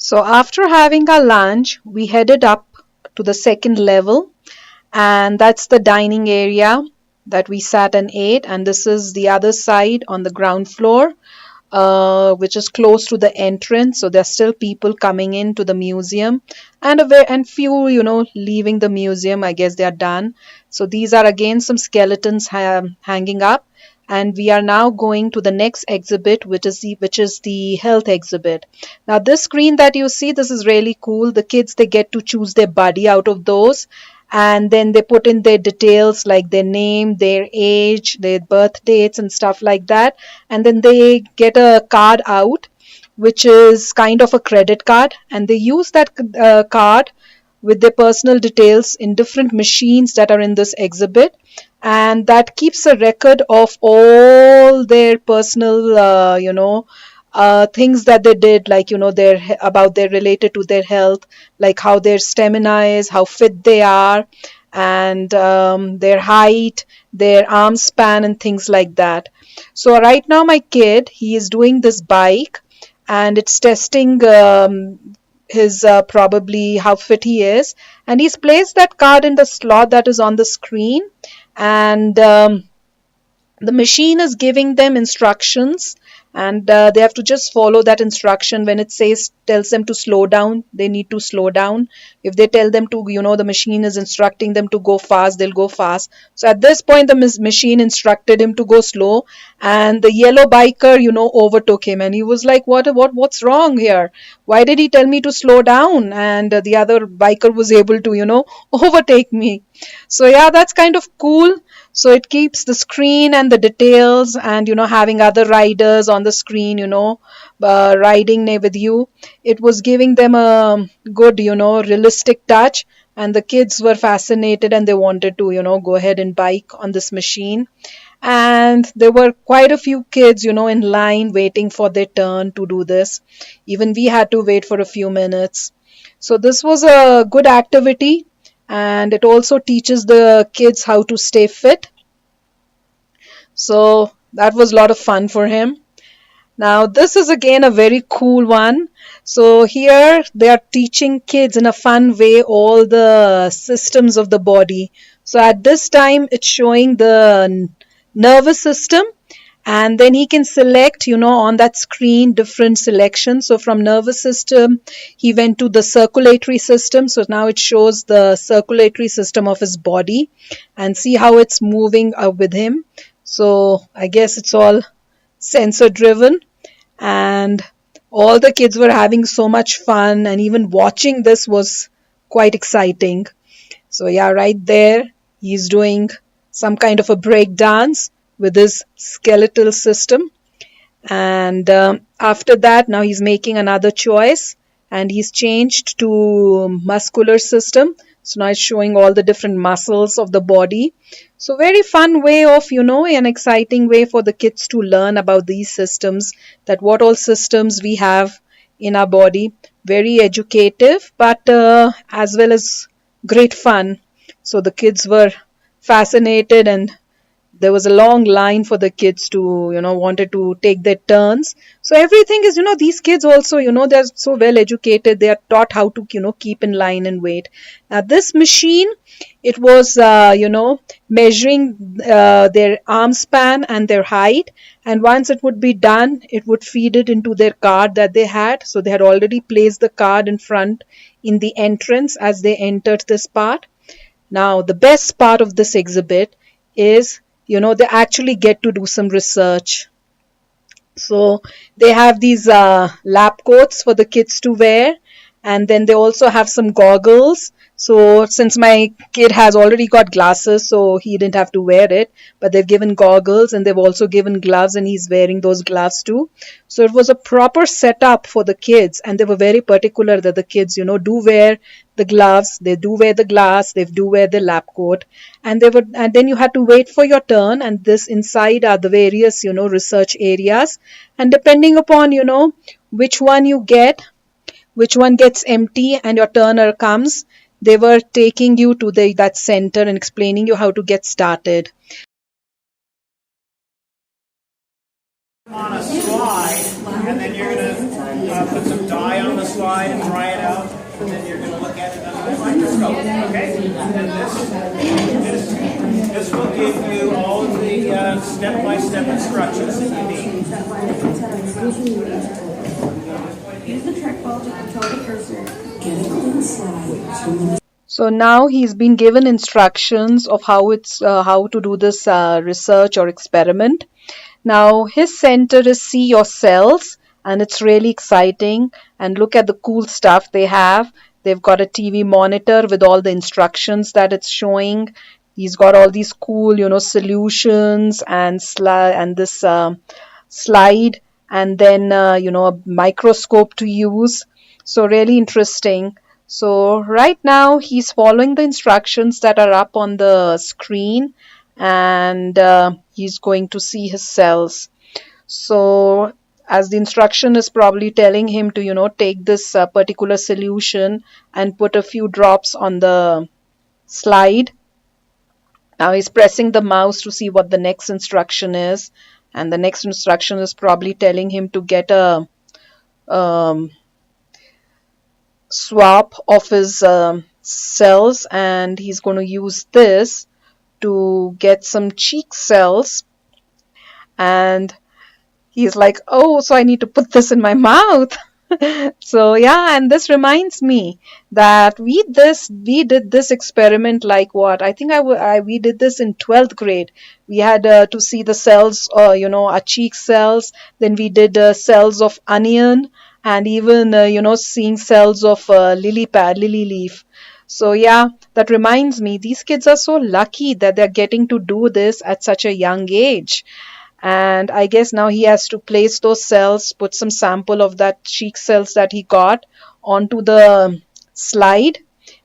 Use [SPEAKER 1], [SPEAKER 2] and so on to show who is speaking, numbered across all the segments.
[SPEAKER 1] So after having our lunch, we headed up to the second level, and that's the dining area that we sat and ate. And this is the other side on the ground floor, which is close to the entrance. So there's still people coming into the museum, and few, leaving the museum. I guess they are done. So these are again some skeletons hanging up, and we are now going to the next exhibit, which is the health exhibit. Now this screen that you see, this is really cool. The kids, they get to choose their buddy out of those, and then they put in their details like their name, their age, their birth dates, and stuff like that. And then they get a card out, which is kind of a credit card, and they use that card with their personal details in different machines that are in this exhibit, and that keeps a record of all their personal things that they did, like their related to their health, like how their stamina is, how fit they are, and their height, their arm span, and things like that. So right now my kid, he is doing this bike, and it's testing his probably how fit he is, and he's placed that card in the slot that is on the screen, and the machine is giving them instructions, and they have to just follow that instruction. When it tells them to slow down, they need to slow down. If they tell them to, the machine is instructing them to go fast, they'll go fast. So at this point, the machine instructed him to go slow, and the yellow biker, overtook him, and he was like, what's wrong here? Why did he tell me to slow down? And the other biker was able to, overtake me. So yeah, that's kind of cool. So it keeps the screen and the details, and having other riders on the screen, riding with you. It was giving them a good, realistic touch, and the kids were fascinated, and they wanted to, go ahead and bike on this machine. And there were quite a few kids, in line waiting for their turn to do this. Even we had to wait for a few minutes. So this was a good activity, and it also teaches the kids how to stay fit. So that was a lot of fun for him. Now this is again a very cool one. So here they are teaching kids in a fun way all the systems of the body. So at this time it's showing the nervous system, and then he can select, on that screen, different selections. So from nervous system, he went to the circulatory system. So now it shows the circulatory system of his body, and see how it's moving with him. So I guess it's all sensor driven, and all the kids were having so much fun, and even watching this was quite exciting. So yeah, right there, he's doing some kind of a break dance with his skeletal system. And after that, now he's making another choice, and he's changed to muscular system. So now it's showing all the different muscles of the body. So very fun way of, an exciting way for the kids to learn about these systems, that what all systems we have in our body. Very educative, but as well as great fun. So the kids were fascinated, and there was a long line for the kids to, wanted to take their turns. So everything is, these kids also, they're so well educated. They are taught how to, keep in line and wait. Now this machine, it was, measuring their arm span and their height. And once it would be done, it would feed it into their card that they had. So they had already placed the card in front in the entrance as they entered this part. Now, the best part of this exhibit is, they actually get to do some research. So they have these lab coats for the kids to wear, and then they also have some goggles. So since my kid has already got glasses, so he didn't have to wear it, but they've given goggles, and they've also given gloves, and he's wearing those gloves too. So it was a proper setup for the kids, and they were very particular that the kids, do wear the gloves, they do wear the glass, they do wear the lab coat, and then you had to wait for your turn. And this inside are the various, research areas, and depending upon, which one you get, which one gets empty and your turn comes, they were taking you to that center and explaining you how to get started.
[SPEAKER 2] On a slide, and then you're going to put some dye on the slide. slide and dry it out, and then you're going to look at it under the microscope. Okay? And this will give you all of the step-by-step instructions that you need.
[SPEAKER 3] Use the trackball to control the cursor. Get a clean slide.
[SPEAKER 1] So now he's been given instructions of how to do this research or experiment. Now his center is See Your Cells, and it's really exciting. And look at the cool stuff they have. They've got a TV monitor with all the instructions that it's showing. He's got all these cool, solutions and this slide, and then a microscope to use. So really interesting. So right now he's following the instructions that are up on the screen, and he's going to see his cells. So as the instruction is probably telling him to take this particular solution and put a few drops on the slide. Now he's pressing the mouse to see what the next instruction is, and the next instruction is probably telling him to get a swap of his cells, and he's going to use this to get some cheek cells. And he's like, oh, so I need to put this in my mouth. So yeah, and this reminds me that we did this experiment, like what I think we did this in 12th grade. We had to see the cells, our cheek cells. Then we did cells of onion, and even seeing cells of lily leaf. So yeah, that reminds me, these kids are so lucky that they're getting to do this at such a young age. And I guess now he has to place those cells, put some sample of that cheek cells that he got onto the slide,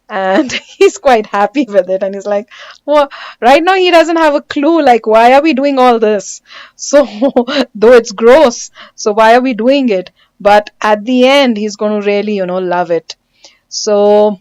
[SPEAKER 1] and he's quite happy with it. And he's like, well, right now he doesn't have a clue, like, why are we doing all this? So though it's gross, so why are we doing it? But at the end, he's going to really, love it. So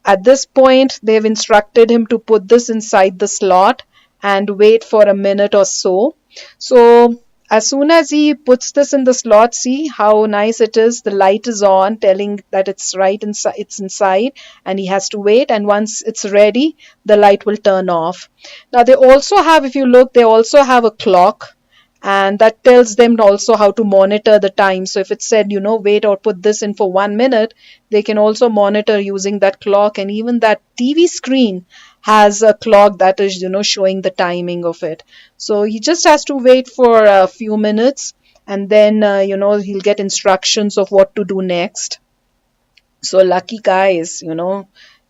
[SPEAKER 1] at this point, they've instructed him to put this inside the slot and wait for a minute or so. So as soon as he puts this in the slot, see how nice it is. The light is on, telling that it's right inside, it's inside, and he has to wait. And once it's ready, the light will turn off. Now they also have, if you look, they also have a clock, and that tells them also how to monitor the time. So if it said, wait or put this in for 1 minute, they can also monitor using that clock. And even that TV screen has a clock that is, showing the timing of it. So he just has to wait for a few minutes, and then, he'll get instructions of what to do next. So lucky guys,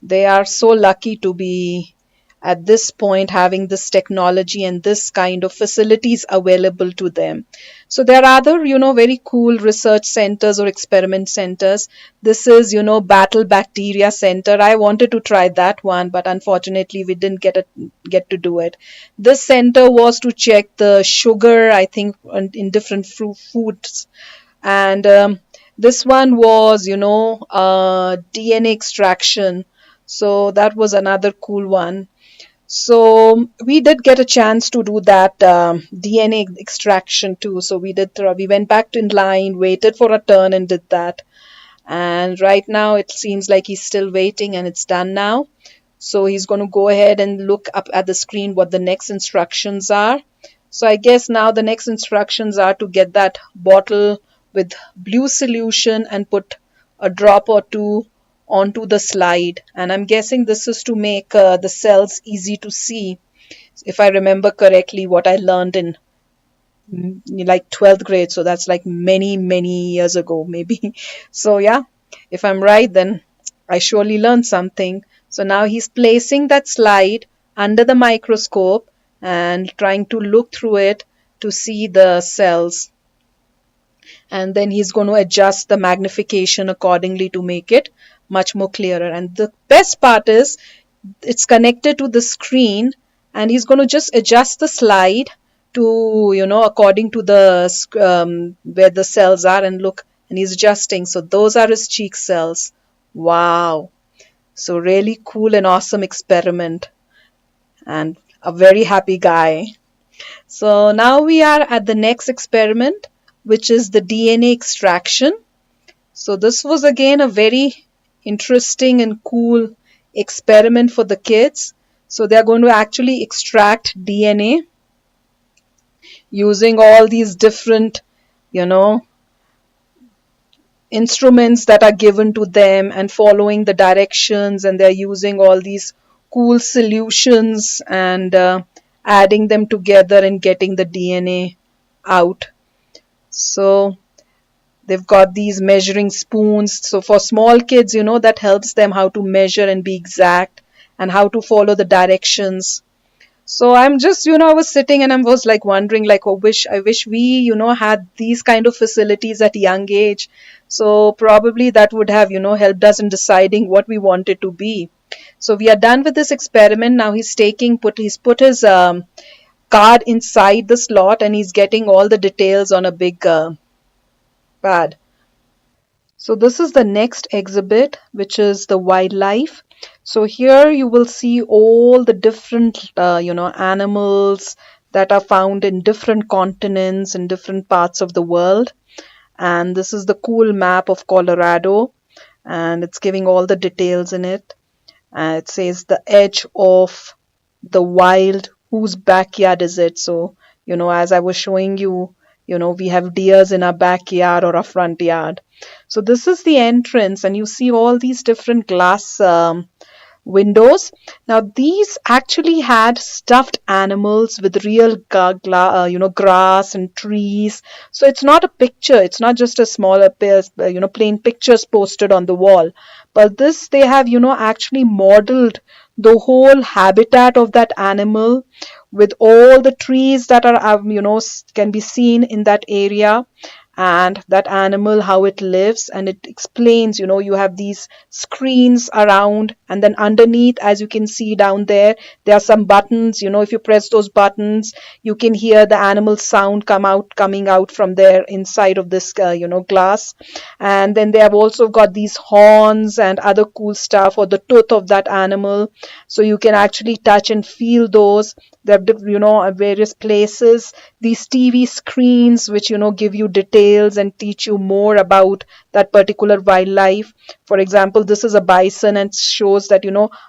[SPEAKER 1] they are so lucky to be at this point having this technology and this kind of facilities available to them. So there are other, very cool research centers or experiment centers. This is, Battle Bacteria Center. I wanted to try that one, but unfortunately we didn't get to do it. This center was to check the sugar, I think, in different foods. And this one was, DNA extraction. So that was another cool one. So we did get a chance to do that DNA extraction too. So we went back in line, waited for a turn, and did that. And right now it seems like he's still waiting, and it's done now. So he's going to go ahead and look up at the screen what the next instructions are. So I guess now the next instructions are to get that bottle with blue solution and put a drop or two onto the slide. And I'm guessing this is to make the cells easy to see, if I remember correctly what I learned in like 12th grade. So that's like many years ago maybe. So yeah, if I'm right, then I surely learned something. So now he's placing that slide under the microscope and trying to look through it to see the cells. And then he's going to adjust the magnification accordingly to make it much more clearer. And the best part is it's connected to the screen, and he's going to just adjust the slide to, according to the where the cells are, and look, and he's adjusting. So those are his cheek cells. Wow. So really cool and awesome experiment, and a very happy guy. So now we are at the next experiment, which is the DNA extraction. So this was again a very interesting and cool experiment for the kids. So they are going to actually extract DNA using all these different, you know, instruments that are given to them and following the directions, and they're using all these cool solutions and adding them together and getting the DNA out. So they've got these measuring spoons. So for small kids, that helps them how to measure and be exact and how to follow the directions. So I'm just, I was sitting and I was like wondering, like, oh, I wish we, had these kind of facilities at young age. So probably that would have, helped us in deciding what we wanted to be. So we are done with this experiment. Now he's put his card inside the slot and he's getting all the details on a big pad. So this is the next exhibit, which is the wildlife. So here you will see all the different, animals that are found in different continents and different parts of the world. And this is the cool map of Colorado, and it's giving all the details in it. It says the edge of the wild, whose backyard is it? So, as I was showing you, we have deers in our backyard or our front yard. So this is the entrance, and you see all these different glass windows. Now these actually had stuffed animals with real grass and trees. So it's not a picture. It's not just a smaller plain pictures posted on the wall. But this they have actually modeled the whole habitat of that animal with all the trees that are can be seen in that area, and that animal, how it lives, and it explains, you have these screens around, and then underneath, as you can see down there are some buttons. If you press those buttons, you can hear the animal sound coming out from there inside of this glass. And then they have also got these horns and other cool stuff, or the tooth of that animal, so you can actually touch and feel those. There are various places, these TV screens which give you details and teach you more about that particular wildlife. For example, this is a bison, and shows that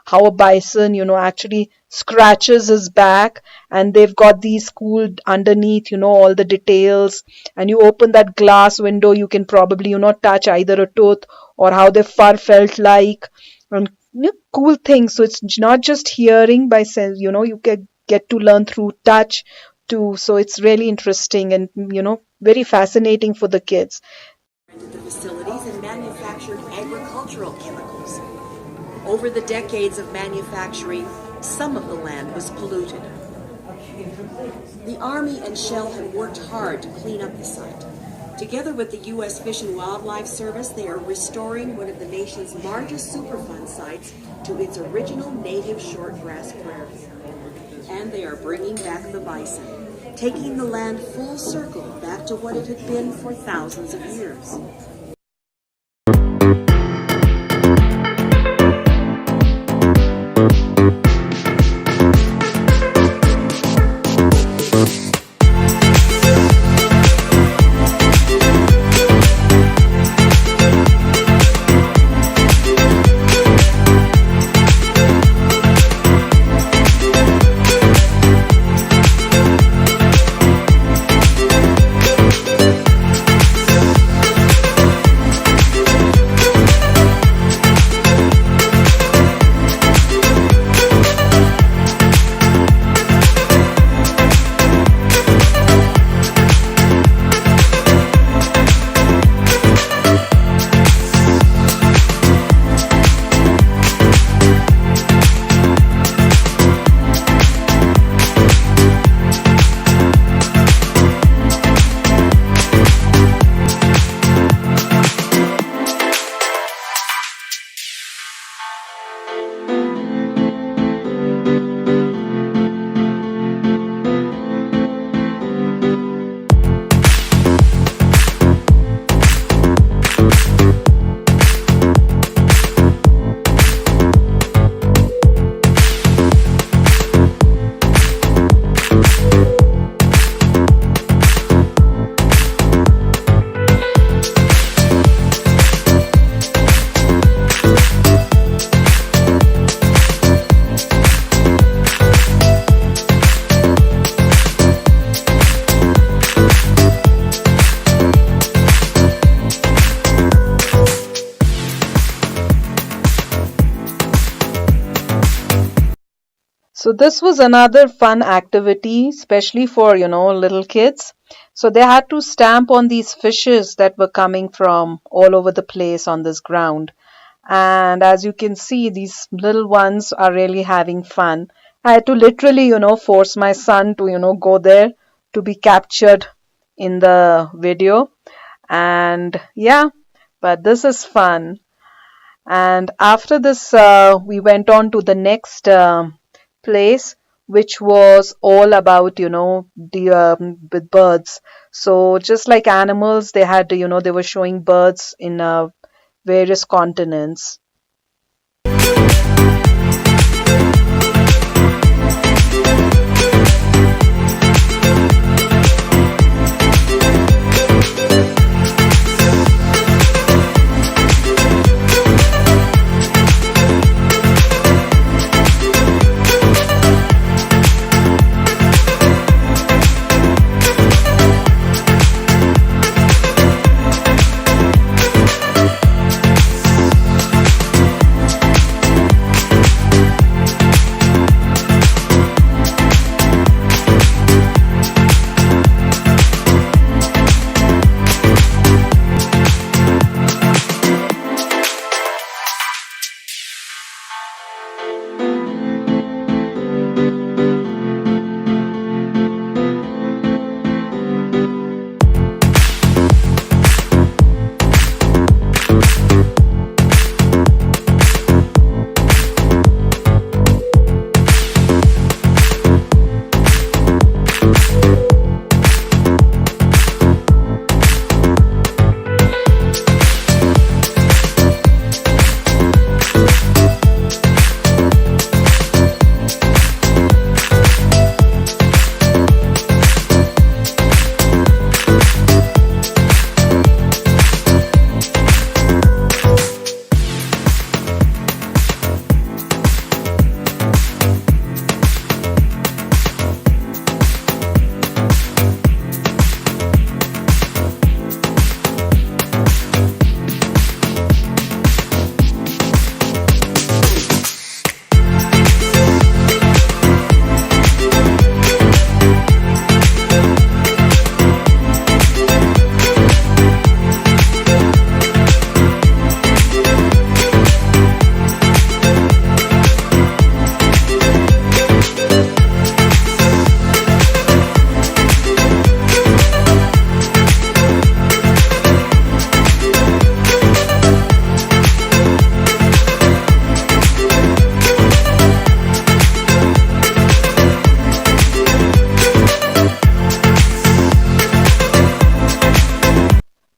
[SPEAKER 1] how a bison actually scratches his back, and they've got these cool underneath all the details. And you open that glass window, you can probably touch either a tooth or how their fur felt like, and cool things. So it's not just hearing by sense, you can get to learn through touch too. So it's really interesting and very fascinating for the kids.
[SPEAKER 4] The facilities and manufactured agricultural chemicals. Over the decades of manufacturing, some of the land was polluted. The Army and Shell had worked hard to clean up the site. Together with the U.S. Fish and Wildlife Service, they are restoring one of the nation's largest Superfund sites to its original native shortgrass prairie. And they are bringing back the bison, taking the land full circle back to what it had been for thousands of years.
[SPEAKER 1] So this was another fun activity, especially for, little kids. So they had to stamp on these fishes that were coming from all over the place on this ground. And as you can see, these little ones are really having fun. I had to literally, force my son to, go there to be captured in the video. And yeah, but this is fun. And after this, we went on to the next place, which was all about, the with birds. So just like animals, they had, they were showing birds in various continents.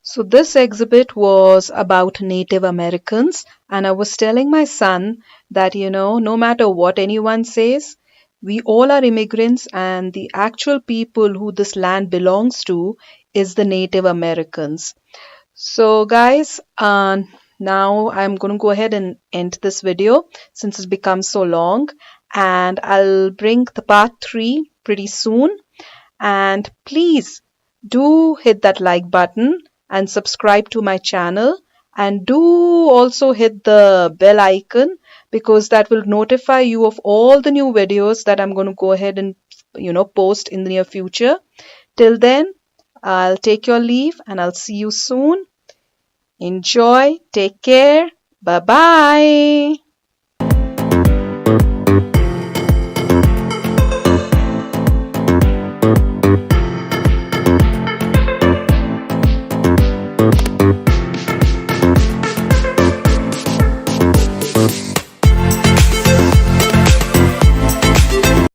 [SPEAKER 1] So this exhibit was about Native Americans, and I was telling my son that, no matter what anyone says, we all are immigrants, and the actual people who this land belongs to is the Native Americans. So, guys, now I'm going to go ahead and end this video since it's become so long, and I'll bring the part 3 pretty soon. And please do hit that like button and subscribe to my channel, and do also hit the bell icon because that will notify you of all the new videos that I'm going to go ahead and post in the near future. Till then, I'll take your leave and I'll see you soon. Enjoy, take care, bye bye.